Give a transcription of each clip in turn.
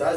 10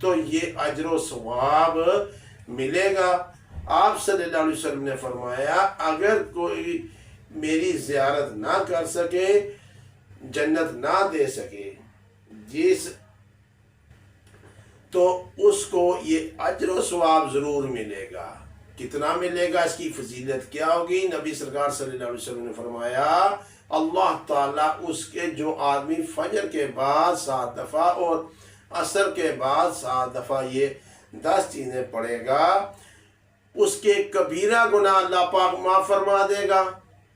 تو یہ اجر و ثواب ملے گا۔ آپ صلی اللہ علیہ وسلم نے فرمایا اگر کوئی میری زیارت نہ کر سکے، جنت نہ دے سکے تو اس کو یہ اجر و ثواب ضرور ملے گا۔ کتنا ملے گا، اس کی فضیلت کیا ہوگی؟ نبی سرکار صلی اللہ علیہ وسلم نے فرمایا اللہ تعالیٰ اس کے جو آدمی فجر کے بعد 7 دفعہ اور عصر کے بعد 7 دفعہ یہ 10 چیزیں پڑھے گا، اس کے کبیرہ گناہ اللہ پاک معاف فرما دے گا۔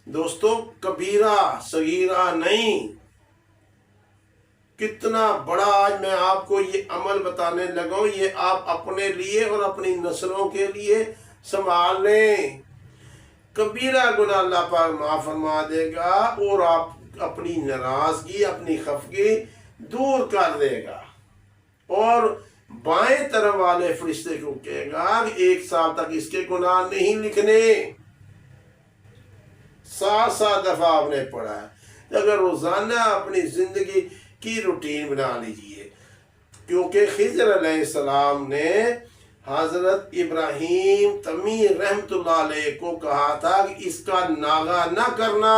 دوستو کبیرہ صغیرہ نہیں، کتنا بڑا آج میں آپ کو یہ عمل بتانے لگا ہوں، یہ آپ اپنے لیے اور اپنی نسلوں کے لیے سنبھال لیں۔ کبیرہ گناہ اللہ پاک معاف فرما دے گا اور آپ اپنی ناراضگی، اپنی خفگی دور کر دے گا، اور بائیں طرف والے فرشتے کو کہے گا 1 سال تک اس کے گناہ نہیں لکھنے۔ 7 دفعہ آپ نے پڑھا ہے۔ اگر روزانہ اپنی زندگی کی روٹین بنا لیجئے، کیونکہ خضر علیہ السلام نے حضرت ابراہیم تیمی رحمت اللہ علیہ کو کہا تھا کہ اس کا ناغہ نہ کرنا،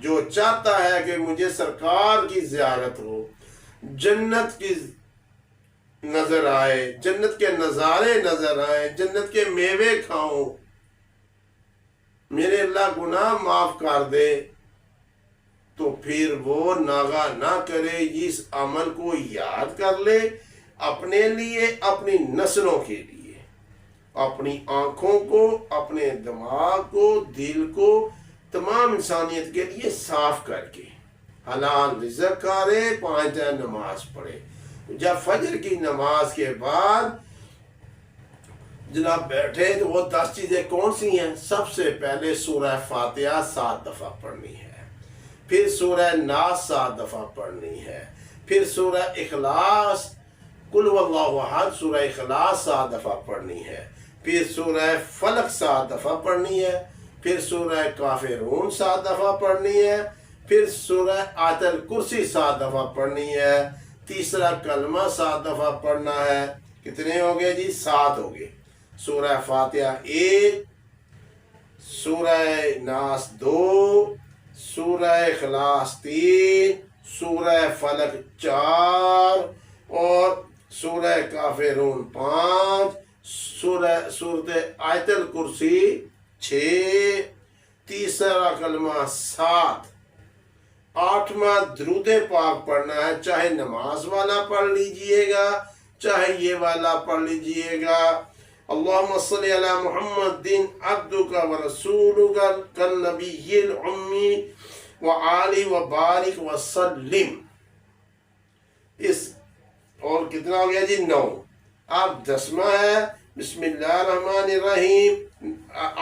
جو چاہتا ہے کہ مجھے سرکار کی زیارت ہو، جنت کی نظر آئے، جنت کے نظارے نظر آئے، جنت کے میوے کھاؤں، میرے اللہ گناہ معاف کر دے، تو پھر وہ ناغہ نہ کرے، اس عمل کو یاد کر لے اپنے لیے، اپنی نسلوں کے لیے، اپنی آنکھوں کو، اپنے دماغ کو، دل کو، تمام انسانیت کے لیے صاف کر کے حلال رزق کرے، 5 ٹائم نماز پڑھے۔ جب فجر کی نماز کے بعد جناب بیٹھے تو وہ 10 چیزیں کون سی ہیں؟ سب سے پہلے سورہ فاتحہ 7 دفعہ پڑھنی ہے، پھر سورہ ناس 7 دفعہ پڑھنی ہے، پھر سورہ اخلاص قل هو اللہ احد سورہ اخلاص 7 دفعہ پڑھنی ہے، پھر سورہ فلق 7 دفعہ پڑھنی ہے، پھر سورہ کافرون 7 دفعہ پڑھنی ہے، پھر سورہ آیت الکرسی 7 دفعہ پڑھنی ہے، تیسرا کلمہ 7 دفعہ پڑھنا ہے۔ کتنے ہو گئے جی؟ 7 ہو گئے۔ سورہ فاتحہ 1، سورہ ناس 2، سورہ اخلاص 3، سورہ فلق 4، اور سورہ کافرون 5، سورۃ آیت الکرسی 6، تیسرا کلمہ 7، 8واں درود پاک پڑھنا ہے، چاہے نماز والا پڑھ لیجئے گا، چاہے یہ والا پڑھ لیجئے گا۔ اللہم صلی علی محمد عبدک و رسولک کالنبی الامی وآلہ وبارک وسلم۔ اور کتنا ہو گیا جی؟ 9۔ اب 10واں ہے بسم اللہ الرحمن الرحیم،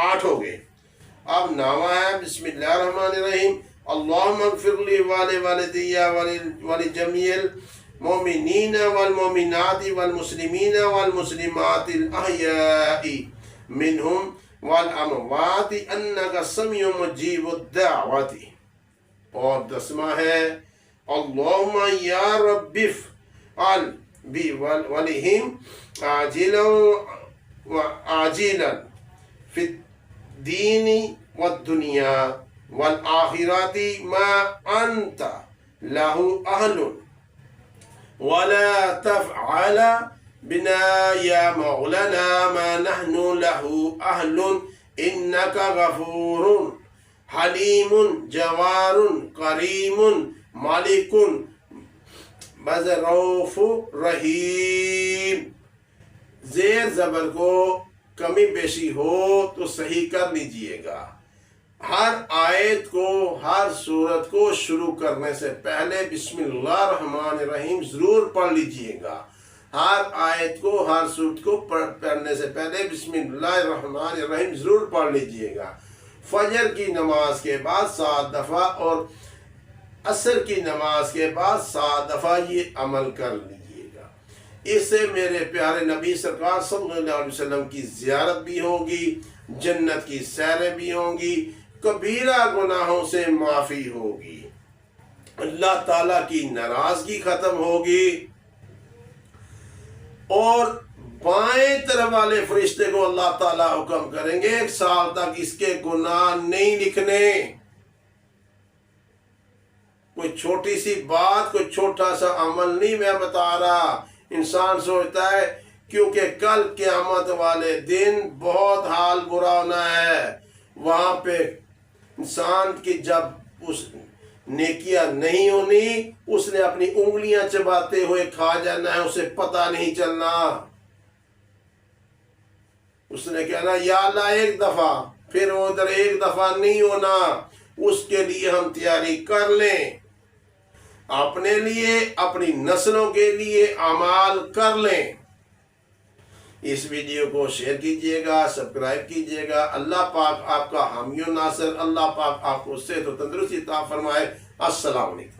8 ہو گئے۔ اب 9واں ہے بسم اللہ الرحمن الرحیم، اللہم اغفر لی والوالدی ولجمیع المؤمنین والمؤمنات والمسلمین والمسلمات الاحیاء منہم والاموات انک سمیع مجیب الدعوت۔ اور 10واں ہے اللہم یا رب افعل بولہم عاجلا وعاجلا فی الدین والدنیا والآخرات ما انت لہ اہل ولا تفعل بنا یا مولانا ما نحن لہ اہل انک غفور حلیم جوار کریم مالک رؤوف رحیم۔ زیر زبر کو کمی بیشی ہو تو صحیح کر لیجئے گا۔ ہر آیت کو، ہر سورت کو شروع کرنے سے پہلے بسم اللہ الرحمن الرحیم ضرور پڑھ لیجئے گا۔ ہر آیت کو، ہر سورت کو پڑھنے سے پہلے بسم اللہ الرحمن الرحیم ضرور پڑھ لیجئے گا۔ فجر کی نماز کے بعد 7 دفعہ اور عصر کی نماز کے بعد 7 دفعہ یہ عمل کر لیجئے گا۔ اس سے میرے پیارے نبی سرکار صلی اللہ علیہ وسلم کی زیارت بھی ہوگی، جنت کی سیریں بھی ہوں گی، کبیرہ گناہوں سے معافی ہوگی، اللہ تعالیٰ کی ناراضگی ختم ہوگی، اور بائیں طرف والے فرشتے کو اللہ تعالیٰ حکم کریں گے 1 سال تک اس کے گناہ نہیں لکھنے. کوئی چھوٹی سی بات، کوئی چھوٹا سا عمل نہیں میں بتا رہا. انسان سوچتا ہے کیونکہ کل قیامت والے دن بہت حال برا ہونا ہے. وہاں پہ انسان کی جب اس نیکیاں نہیں ہونی، اس نے اپنی انگلیاں چباتے ہوئے کھا جانا ہے، اسے پتہ نہیں چلنا. اس نے کہنا یا اللہ 1 دفعہ، پھر ادھر 1 دفعہ نہیں ہونا. اس کے لیے ہم تیاری کر لیں، اپنے لیے، اپنی نسلوں کے لیے اعمال کر لیں. اس ویڈیو کو شیئر کیجئے گا، سبسکرائب کیجئے گا. اللہ پاک آپ کا حامی و ناصر، اللہ پاک آپ کو صحت و تندرستی عطا فرمائے. السلام علیکم.